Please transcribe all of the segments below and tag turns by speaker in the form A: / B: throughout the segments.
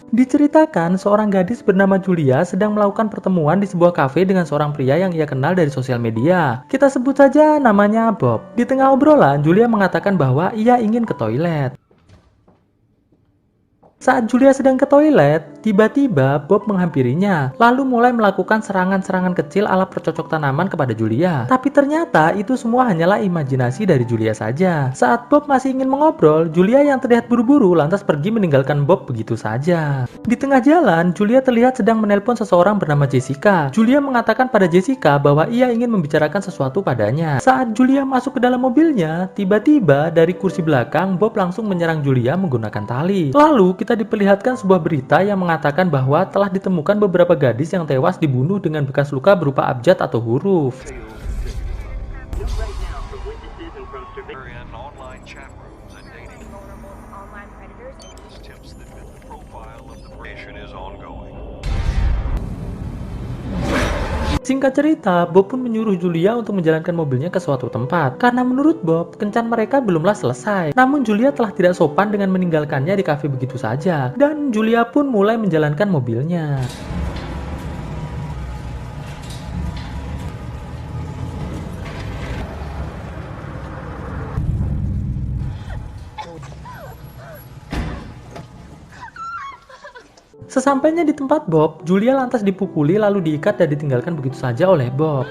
A: Diceritakan, seorang gadis bernama Julia sedang melakukan pertemuan di sebuah kafe dengan seorang pria yang ia kenal dari sosial media. Kita sebut saja namanya Bob. Di tengah obrolan, Julia mengatakan bahwa ia ingin ke toilet. Saat Julia sedang ke toilet, tiba-tiba Bob menghampirinya, lalu mulai melakukan serangan-serangan kecil ala percocok tanaman kepada Julia. Tapi ternyata itu semua hanyalah imajinasi dari Julia saja. Saat Bob masih ingin mengobrol, Julia yang terlihat buru-buru lantas pergi meninggalkan Bob begitu saja. Di tengah jalan, Julia terlihat sedang menelpon seseorang bernama Jessica. Julia mengatakan pada Jessica bahwa ia ingin membicarakan sesuatu padanya. Saat Julia masuk ke dalam mobilnya, tiba-tiba dari kursi belakang Bob langsung menyerang Julia menggunakan tali. Lalu kita diperlihatkan sebuah berita yang mengatakan bahwa telah ditemukan beberapa gadis yang tewas dibunuh dengan bekas luka berupa abjad atau huruf. Singkat cerita, Bob pun menyuruh Julia untuk menjalankan mobilnya ke suatu tempat. Karena menurut Bob, kencan mereka belumlah selesai. Namun Julia telah tidak sopan dengan meninggalkannya di kafe begitu saja. Dan Julia pun mulai menjalankan mobilnya. Sesampainya di tempat Bob, Julia lantas dipukuli lalu diikat dan ditinggalkan begitu saja oleh Bob.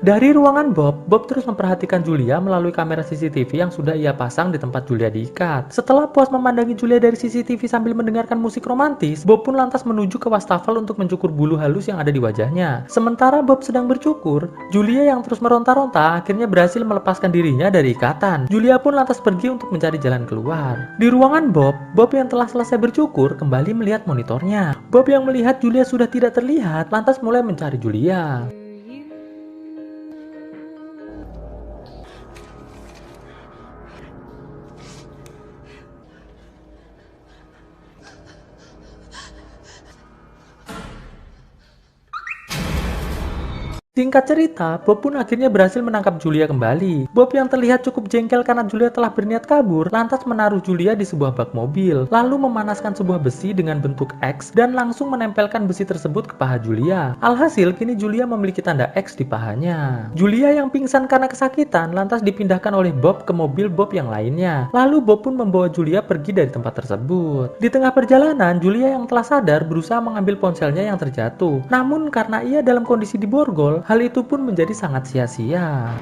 A: Dari ruangan Bob, Bob terus memperhatikan Julia melalui kamera CCTV yang sudah ia pasang di tempat Julia diikat. Setelah puas memandangi Julia dari CCTV sambil mendengarkan musik romantis, Bob pun lantas menuju ke wastafel untuk mencukur bulu halus yang ada di wajahnya. Sementara Bob sedang bercukur, Julia yang terus meronta-ronta akhirnya berhasil melepaskan dirinya dari ikatan. Julia pun lantas pergi untuk mencari jalan keluar. Di ruangan Bob, Bob yang telah selesai bercukur kembali melihat monitornya. Bob yang melihat Julia sudah tidak terlihat lantas mulai mencari Julia. Singkat cerita, Bob pun akhirnya berhasil menangkap Julia kembali. Bob yang terlihat cukup jengkel karena Julia telah berniat kabur, lantas menaruh Julia di sebuah bak mobil, lalu memanaskan sebuah besi dengan bentuk X dan langsung menempelkan besi tersebut ke paha Julia. Alhasil, kini Julia memiliki tanda X di pahanya. Julia yang pingsan karena kesakitan, lantas dipindahkan oleh Bob ke mobil Bob yang lainnya. Lalu Bob pun membawa Julia pergi dari tempat tersebut. Di tengah perjalanan, Julia yang telah sadar berusaha mengambil ponselnya yang terjatuh. Namun karena ia dalam kondisi diborgol, hal itu pun menjadi sangat sia-sia.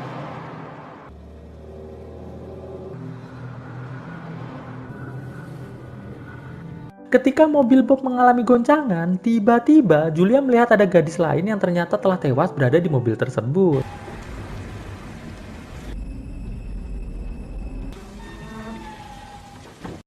A: Ketika mobil Bob mengalami goncangan, tiba-tiba Julia melihat ada gadis lain yang ternyata telah tewas berada di mobil tersebut.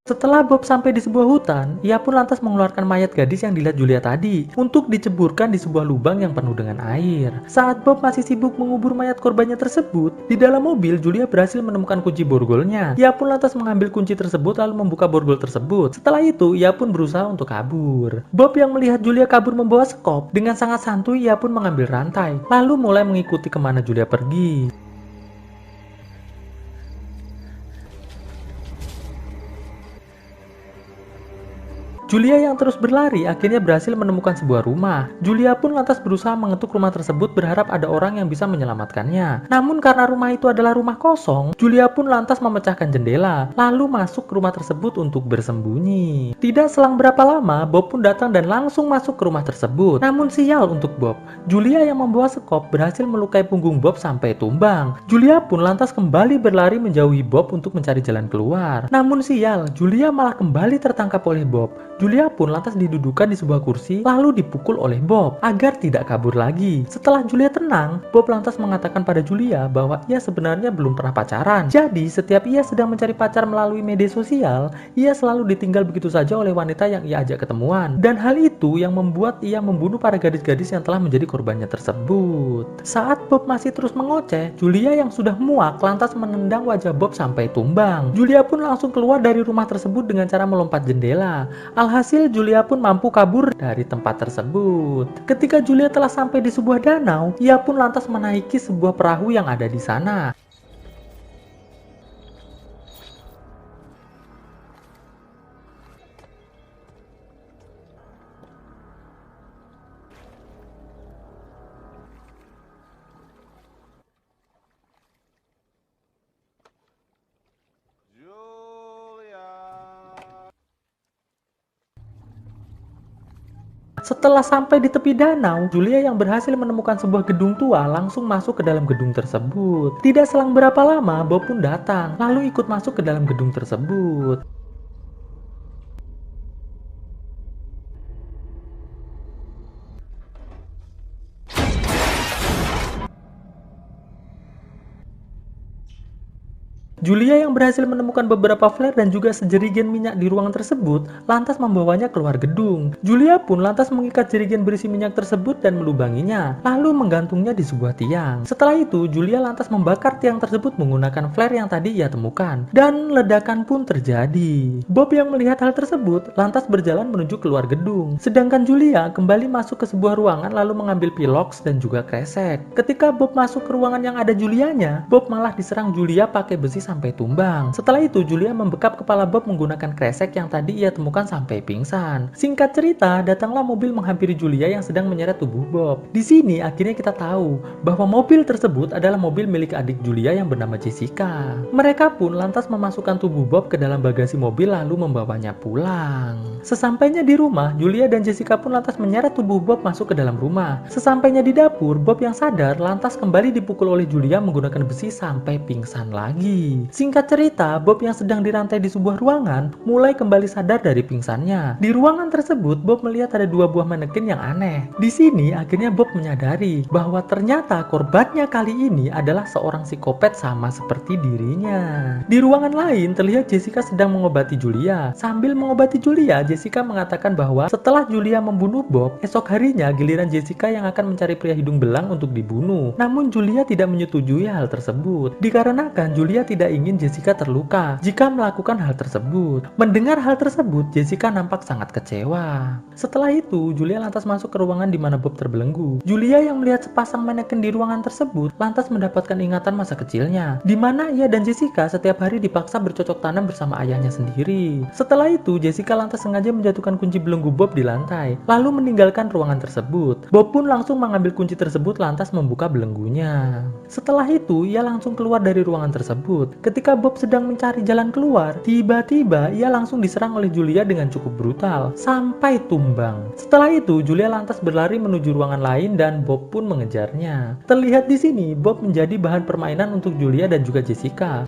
A: Setelah Bob sampai di sebuah hutan, ia pun lantas mengeluarkan mayat gadis yang dilihat Julia tadi untuk diceburkan di sebuah lubang yang penuh dengan air. Saat Bob masih sibuk mengubur mayat korbannya tersebut, di dalam mobil Julia berhasil menemukan kunci borgolnya. Ia pun lantas mengambil kunci tersebut lalu membuka borgol tersebut. Setelah itu, ia pun berusaha untuk kabur. Bob yang melihat Julia kabur membawa sekop, dengan sangat santuy ia pun mengambil rantai, lalu mulai mengikuti kemana Julia pergi. Julia yang terus berlari akhirnya berhasil menemukan sebuah rumah. Julia pun lantas berusaha mengetuk rumah tersebut berharap ada orang yang bisa menyelamatkannya. Namun karena rumah itu adalah rumah kosong, Julia pun lantas memecahkan jendela, lalu masuk ke rumah tersebut untuk bersembunyi. Tidak selang berapa lama, Bob pun datang dan langsung masuk ke rumah tersebut. Namun sial untuk Bob, Julia yang membawa sekop berhasil melukai punggung Bob sampai tumbang. Julia pun lantas kembali berlari menjauhi Bob untuk mencari jalan keluar. Namun sial, Julia malah kembali tertangkap oleh Bob. Julia pun lantas didudukan di sebuah kursi lalu dipukul oleh Bob agar tidak kabur lagi. Setelah Julia tenang, Bob lantas mengatakan pada Julia bahwa ia sebenarnya belum pernah pacaran. Jadi setiap ia sedang mencari pacar melalui media sosial, ia selalu ditinggal begitu saja oleh wanita yang ia ajak ketemuan. Dan hal itu yang membuat ia membunuh para gadis-gadis yang telah menjadi korbannya tersebut. Saat Bob masih terus mengoceh, Julia yang sudah muak lantas menendang wajah Bob sampai tumbang. Julia pun langsung keluar dari rumah tersebut dengan cara melompat jendela. Alhasil Julia pun mampu kabur dari tempat tersebut. Ketika Julia telah sampai di sebuah danau, ia pun lantas menaiki sebuah perahu yang ada di sana. Setelah sampai di tepi danau, Julia yang berhasil menemukan sebuah gedung tua langsung masuk ke dalam gedung tersebut. Tidak selang berapa lama, Bob pun datang, lalu ikut masuk ke dalam gedung tersebut. Julia yang berhasil menemukan beberapa flare dan juga sejerigen minyak di ruangan tersebut, lantas membawanya keluar gedung. Julia pun lantas mengikat jerigen berisi minyak tersebut dan melubanginya, lalu menggantungnya di sebuah tiang. Setelah itu, Julia lantas membakar tiang tersebut menggunakan flare yang tadi ia temukan, dan ledakan pun terjadi. Bob yang melihat hal tersebut, lantas berjalan menuju keluar gedung, sedangkan Julia kembali masuk ke sebuah ruangan lalu mengambil piloks dan juga kresek. Ketika Bob masuk ke ruangan yang ada Julianya, Bob malah diserang Julia pakai besi sampai tumbang. Setelah itu, Julia membekap kepala Bob menggunakan kresek yang tadi ia temukan sampai pingsan. Singkat cerita, datanglah mobil menghampiri Julia yang sedang menyeret tubuh Bob. Di sini akhirnya kita tahu bahwa mobil tersebut adalah mobil milik adik Julia yang bernama Jessica. Mereka pun lantas memasukkan tubuh Bob ke dalam bagasi mobil lalu membawanya pulang. Sesampainya di rumah, Julia dan Jessica pun lantas menyeret tubuh Bob masuk ke dalam rumah. Sesampainya di dapur, Bob yang sadar lantas kembali dipukul oleh Julia menggunakan besi sampai pingsan lagi. Singkat cerita, Bob yang sedang dirantai di sebuah ruangan mulai kembali sadar dari pingsannya. Di ruangan tersebut, Bob melihat ada dua buah manekin yang aneh. Di sini akhirnya Bob menyadari bahwa ternyata korbannya kali ini adalah seorang psikopat sama seperti dirinya. Di ruangan lain terlihat Jessica sedang mengobati Julia. Sambil mengobati Julia, Jessica mengatakan bahwa setelah Julia membunuh Bob, esok harinya giliran Jessica yang akan mencari pria hidung belang untuk dibunuh. Namun Julia tidak menyetujui hal tersebut, dikarenakan Julia tidak ingin Jessica terluka jika melakukan hal tersebut. Mendengar hal tersebut, Jessica nampak sangat kecewa. Setelah itu, Julia lantas masuk ke ruangan di mana Bob terbelenggu. Julia yang melihat sepasang manekin di ruangan tersebut lantas mendapatkan ingatan masa kecilnya, di mana ia dan Jessica setiap hari dipaksa bercocok tanam bersama ayahnya sendiri. Setelah itu, Jessica lantas sengaja menjatuhkan kunci belenggu Bob di lantai, lalu meninggalkan ruangan tersebut. Bob pun langsung mengambil kunci tersebut lantas membuka belenggunya. Setelah itu, ia langsung keluar dari ruangan tersebut. Ketika Bob sedang mencari jalan keluar, tiba-tiba ia langsung diserang oleh Julia dengan cukup brutal sampai tumbang. Setelah itu, Julia lantas berlari menuju ruangan lain dan Bob pun mengejarnya. Terlihat di sini, Bob menjadi bahan permainan untuk Julia dan juga Jessica.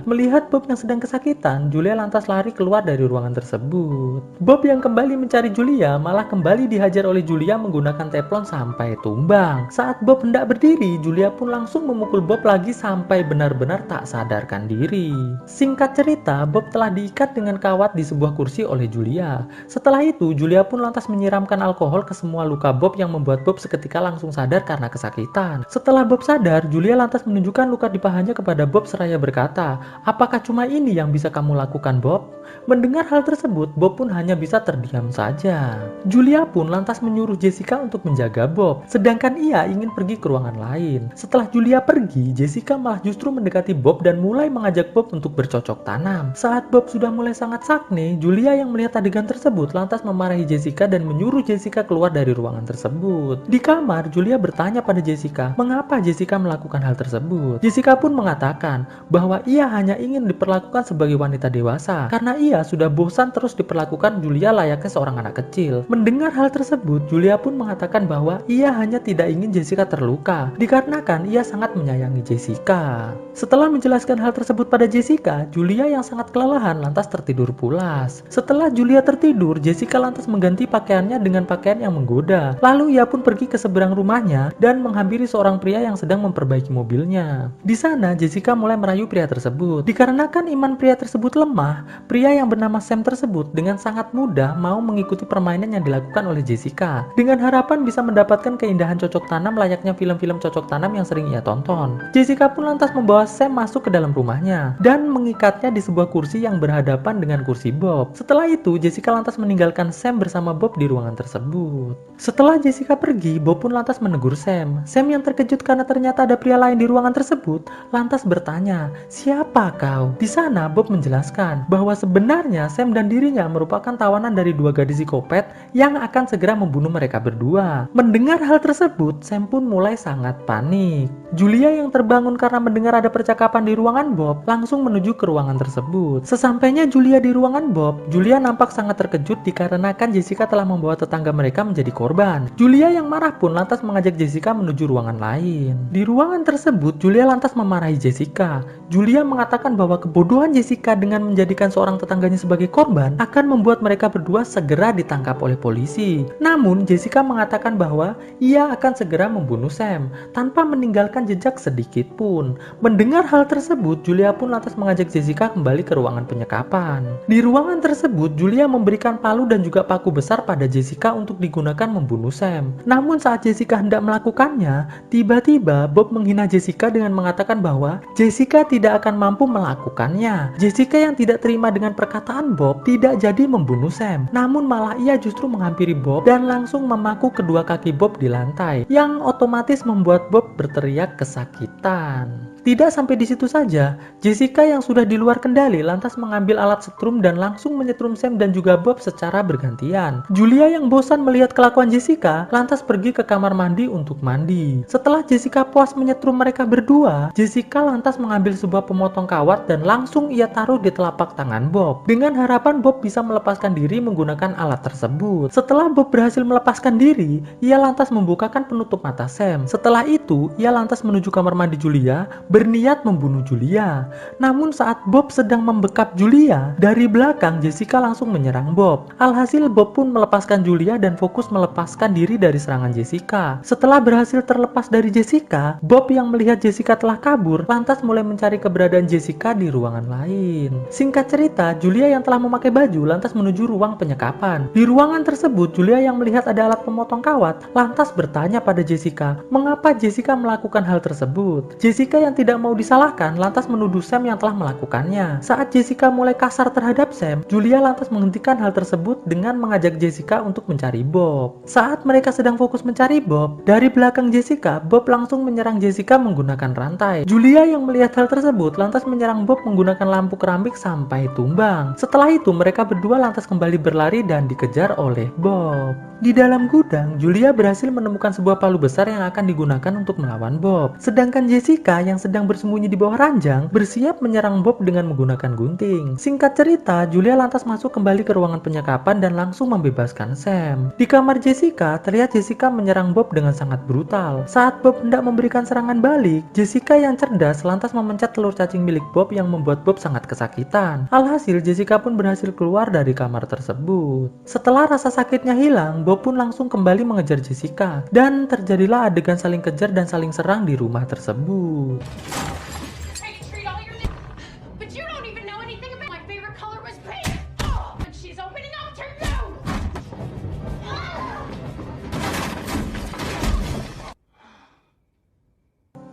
A: Melihat Bob yang sedang kesakitan, Julia lantas lari keluar dari ruangan tersebut. Bob yang kembali mencari Julia malah kembali dihajar oleh Julia menggunakan teflon sampai tumbang. Saat Bob hendak berdiri, Julia pun langsung memukul Bob lagi sampai benar-benar tak sadarkan diri. Singkat cerita, Bob telah diikat dengan kawat di sebuah kursi oleh Julia. Setelah itu, Julia pun lantas menyiramkan alkohol ke semua luka Bob yang membuat Bob seketika langsung sadar karena kesakitan. Setelah Bob sadar, Julia lantas menunjukkan luka di pahanya kepada Bob seraya berkata, "Apakah cuma ini yang bisa kamu lakukan, Bob?" Mendengar hal tersebut, Bob pun hanya bisa terdiam saja. Julia pun lantas menyuruh Jessica untuk menjaga Bob, sedangkan ia ingin pergi ke ruangan lain. Setelah Julia pergi, Jessica malah justru mendekati Bob dan mulai mengajak Bob untuk bercocok tanam. Saat Bob sudah mulai sangat sakne, Julia yang melihat adegan tersebut lantas memarahi Jessica dan menyuruh Jessica keluar dari ruangan tersebut. Di kamar, Julia bertanya pada Jessica, mengapa Jessica melakukan hal tersebut. Jessica pun mengatakan bahwa ia hanya ingin diperlakukan sebagai wanita dewasa karena ia sudah bosan terus diperlakukan Julia layaknya seorang anak kecil. Mendengar hal tersebut, Julia pun mengatakan bahwa ia hanya tidak ingin Jessica terluka dikarenakan ia sangat menyayangi Jessica. Setelah menjelaskan hal tersebut pada Jessica, Julia yang sangat kelelahan lantas tertidur pulas. Setelah Julia tertidur, Jessica lantas mengganti pakaiannya dengan pakaian yang menggoda. Lalu ia pun pergi ke seberang rumahnya dan menghampiri seorang pria yang sedang memperbaiki mobilnya. Di sana, Jessica mulai merayu pria tersebut. tersebut. Dikarenakan iman pria tersebut lemah, pria yang bernama Sam tersebut dengan sangat mudah mau mengikuti permainan yang dilakukan oleh Jessica dengan harapan bisa mendapatkan keindahan cocok tanam layaknya film-film cocok tanam yang sering ia tonton. Jessica pun lantas membawa Sam masuk ke dalam rumahnya dan mengikatnya di sebuah kursi yang berhadapan dengan kursi Bob. Setelah itu, Jessica lantas meninggalkan Sam bersama Bob di ruangan tersebut. Setelah Jessica pergi, Bob pun lantas menegur Sam. Sam yang terkejut karena ternyata ada pria lain di ruangan tersebut, lantas bertanya, "Siapa kau?" Di sana, Bob menjelaskan bahwa sebenarnya Sam dan dirinya merupakan tawanan dari dua gadis psikopat yang akan segera membunuh mereka berdua. Mendengar hal tersebut, Sam pun mulai sangat panik. Julia yang terbangun karena mendengar ada percakapan di ruangan Bob, langsung menuju ke ruangan tersebut. Sesampainya Julia di ruangan Bob, Julia nampak sangat terkejut dikarenakan Jessica telah membawa tetangga mereka menjadi korban. Julia yang marah pun lantas mengajak Jessica menuju ruangan lain. Di ruangan tersebut, Julia lantas memarahi Jessica. Julia mengatakan bahwa kebodohan Jessica dengan menjadikan seorang tetangganya sebagai korban akan membuat mereka berdua segera ditangkap oleh polisi. Namun, Jessica mengatakan bahwa ia akan segera membunuh Sam tanpa meninggalkan jejak sedikit pun. Mendengar hal tersebut, Julia pun lantas mengajak Jessica kembali ke ruangan penyekapan. Di ruangan tersebut, Julia memberikan palu dan juga paku besar pada Jessica untuk digunakan membunuh Sam. Namun saat Jessica hendak melakukannya, tiba-tiba Bob menghina Jessica dengan mengatakan bahwa Jessica tidak akan mampu melakukannya. Jessica yang tidak terima dengan perkataan Bob tidak jadi membunuh Sam, namun malah ia justru menghampiri Bob dan langsung memaku kedua kaki Bob di lantai, yang otomatis membuat Bob berteriak kesakitan. Tidak sampai di situ saja, Jessica yang sudah di luar kendali lantas mengambil alat setrum dan langsung menyetrum Sam dan juga Bob secara bergantian. Julia yang bosan melihat kelakuan Jessica lantas pergi ke kamar mandi untuk mandi. Setelah Jessica puas menyetrum mereka berdua, Jessica lantas mengambil sebuah pemotong kawat dan langsung ia taruh di telapak tangan Bob dengan harapan Bob bisa melepaskan diri menggunakan alat tersebut. Setelah Bob berhasil melepaskan diri, ia lantas membukakan penutup mata Sam. Setelah itu, ia lantas menuju kamar mandi Julia berniat membunuh Julia. Namun saat Bob sedang membekap Julia, dari belakang Jessica langsung menyerang Bob. Alhasil Bob pun melepaskan Julia dan fokus melepaskan diri dari serangan Jessica. Setelah berhasil terlepas dari Jessica, Bob yang melihat Jessica telah kabur, lantas mulai mencari keberadaan Jessica di ruangan lain. Singkat cerita, Julia yang telah memakai baju lantas menuju ruang penyekapan. Di ruangan tersebut, Julia yang melihat ada alat pemotong kawat, lantas bertanya pada Jessica, mengapa Jessica melakukan hal tersebut. Jessica yang tidak mau disalahkan lantas menuduh Sam yang telah melakukannya. Saat Jessica mulai kasar terhadap Sam, Julia lantas menghentikan hal tersebut dengan mengajak Jessica untuk mencari Bob. Saat mereka sedang fokus mencari Bob, dari belakang Jessica, Bob langsung menyerang Jessica menggunakan rantai. Julia yang melihat hal tersebut lantas menyerang Bob menggunakan lampu keramik sampai tumbang. Setelah itu mereka berdua lantas kembali berlari dan dikejar oleh Bob. Di dalam gudang, Julia berhasil menemukan sebuah palu besar yang akan digunakan untuk melawan Bob. Sedangkan Jessica yang sedang bersembunyi di bawah ranjang bersiap menyerang Bob dengan menggunakan gunting. Singkat cerita, Julia lantas masuk kembali ke ruangan penyekapan dan langsung membebaskan Sam. Di kamar Jessica, terlihat Jessica menyerang Bob dengan sangat brutal. Saat Bob hendak memberikan serangan balik, Jessica yang cerdas lantas memencet telur cacing milik Bob yang membuat Bob sangat kesakitan. Alhasil, Jessica pun berhasil keluar dari kamar tersebut. Setelah rasa sakitnya hilang, Bob pun langsung kembali mengejar Jessica dan terjadilah adegan saling kejar dan saling serang di rumah tersebut.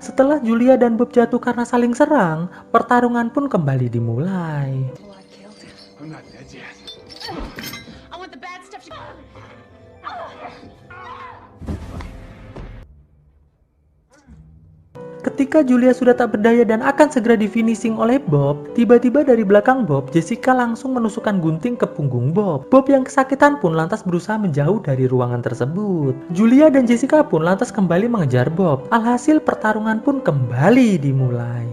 A: Setelah Julia dan Bob jatuh karena saling serang, pertarungan pun kembali dimulai. Ketika Julia sudah tak berdaya dan akan segera di finishing oleh Bob, tiba-tiba dari belakang Bob, Jessica langsung menusukkan gunting ke punggung Bob. Bob yang kesakitan pun lantas berusaha menjauh dari ruangan tersebut. Julia dan Jessica pun lantas kembali mengejar Bob. Alhasil pertarungan pun kembali dimulai.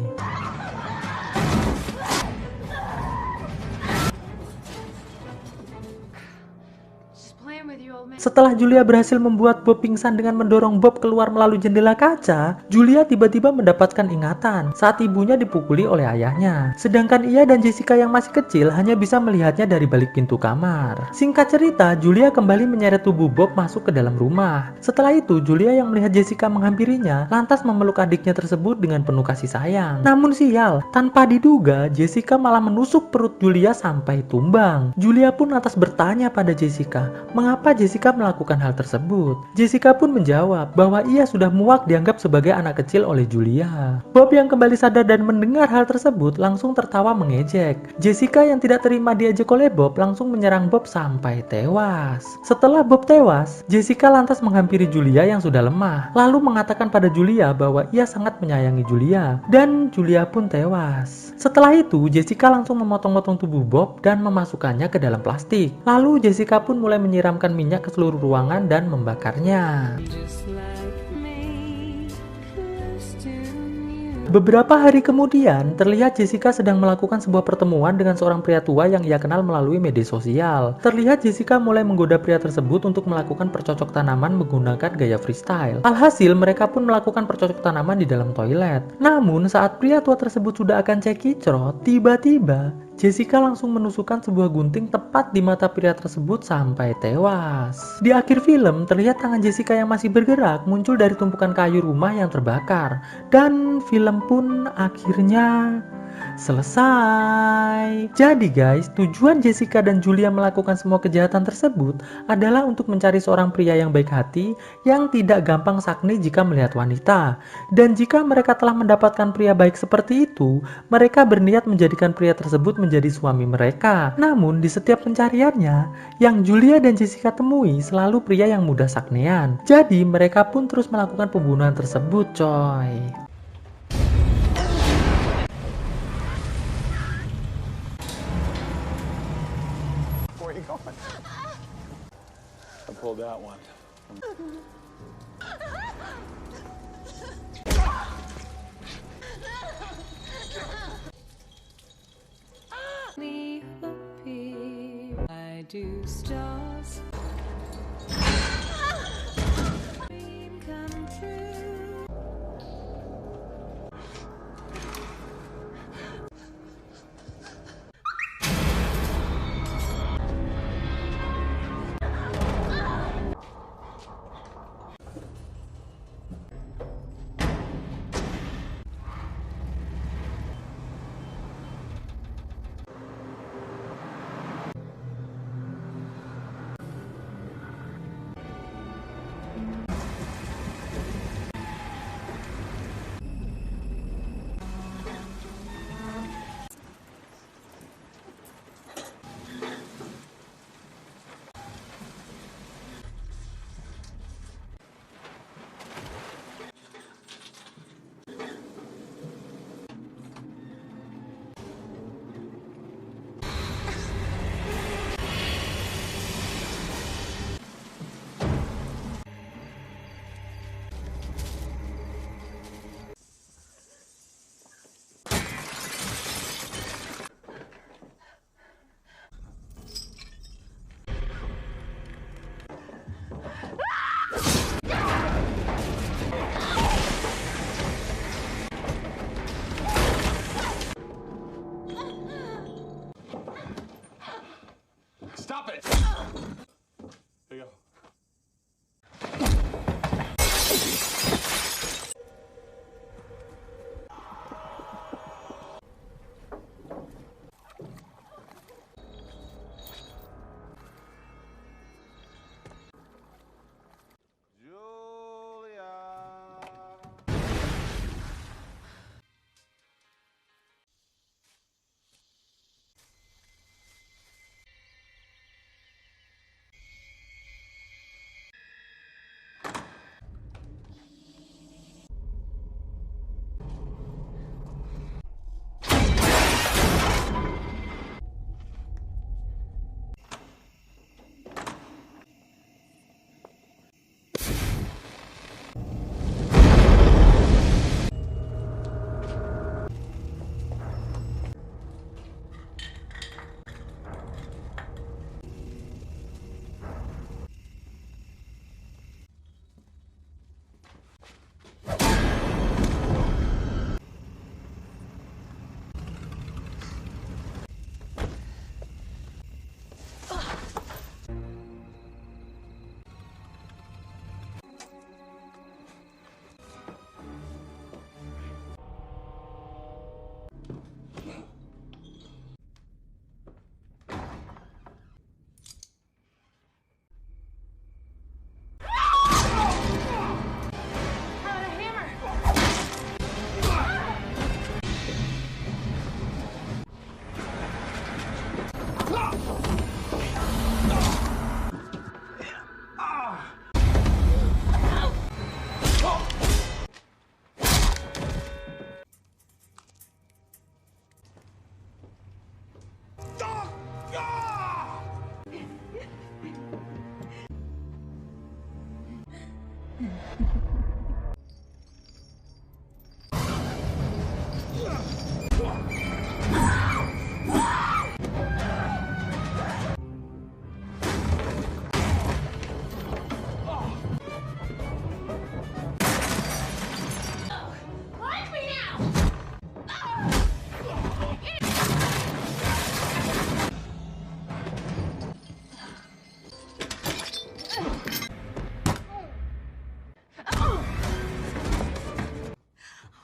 A: Setelah Julia berhasil membuat Bob pingsan dengan mendorong Bob keluar melalui jendela kaca, Julia tiba-tiba mendapatkan ingatan saat ibunya dipukuli oleh ayahnya. Sedangkan ia dan Jessica yang masih kecil hanya bisa melihatnya dari balik pintu kamar. Singkat cerita, Julia kembali menyeret tubuh Bob masuk ke dalam rumah. Setelah itu, Julia yang melihat Jessica menghampirinya, lantas memeluk adiknya tersebut dengan penuh kasih sayang. Namun sial, tanpa diduga, Jessica malah menusuk perut Julia sampai tumbang. Julia pun lantas bertanya pada Jessica, mengapa Jessica melakukan hal tersebut. Jessica pun menjawab bahwa ia sudah muak dianggap sebagai anak kecil oleh Julia. Bob yang kembali sadar dan mendengar hal tersebut langsung tertawa mengejek. Jessica yang tidak terima diejek oleh Bob langsung menyerang Bob sampai tewas. Setelah Bob tewas, Jessica lantas menghampiri Julia yang sudah lemah, lalu mengatakan pada Julia bahwa ia sangat menyayangi Julia, dan Julia pun tewas. Setelah itu, Jessica langsung memotong-motong tubuh Bob dan memasukkannya ke dalam plastik. Lalu Jessica pun mulai menyiramkan minyak ke seluruh ruangan dan membakarnya. Beberapa hari kemudian, terlihat Jessica sedang melakukan sebuah pertemuan dengan seorang pria tua yang ia kenal melalui media sosial. Terlihat Jessica mulai menggoda pria tersebut untuk melakukan percocok tanaman menggunakan gaya freestyle. Alhasil, mereka pun melakukan percocok tanaman di dalam toilet. Namun, saat pria tua tersebut sudah akan cekicot, tiba-tiba Jessica langsung menusukkan sebuah gunting tepat di mata pria tersebut sampai tewas. Di akhir film, terlihat tangan Jessica yang masih bergerak muncul dari tumpukan kayu rumah yang terbakar. Dan film pun akhirnya selesai. Jadi guys, tujuan Jessica dan Julia melakukan semua kejahatan tersebut adalah untuk mencari seorang pria yang baik hati yang tidak gampang sakni jika melihat wanita. Dan jika mereka telah mendapatkan pria baik seperti itu, mereka berniat menjadikan pria tersebut menjadi suami mereka. Namun di setiap pencariannya, yang Julia dan Jessica temui selalu pria yang mudah saknean. Jadi mereka pun terus melakukan pembunuhan tersebut, coy.
B: Where are you going? I pulled that one.
C: I do stars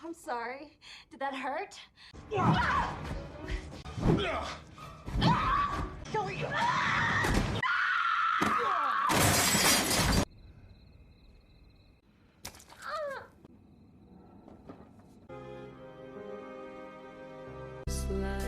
D: I'm sorry. Did that hurt?
C: Slide.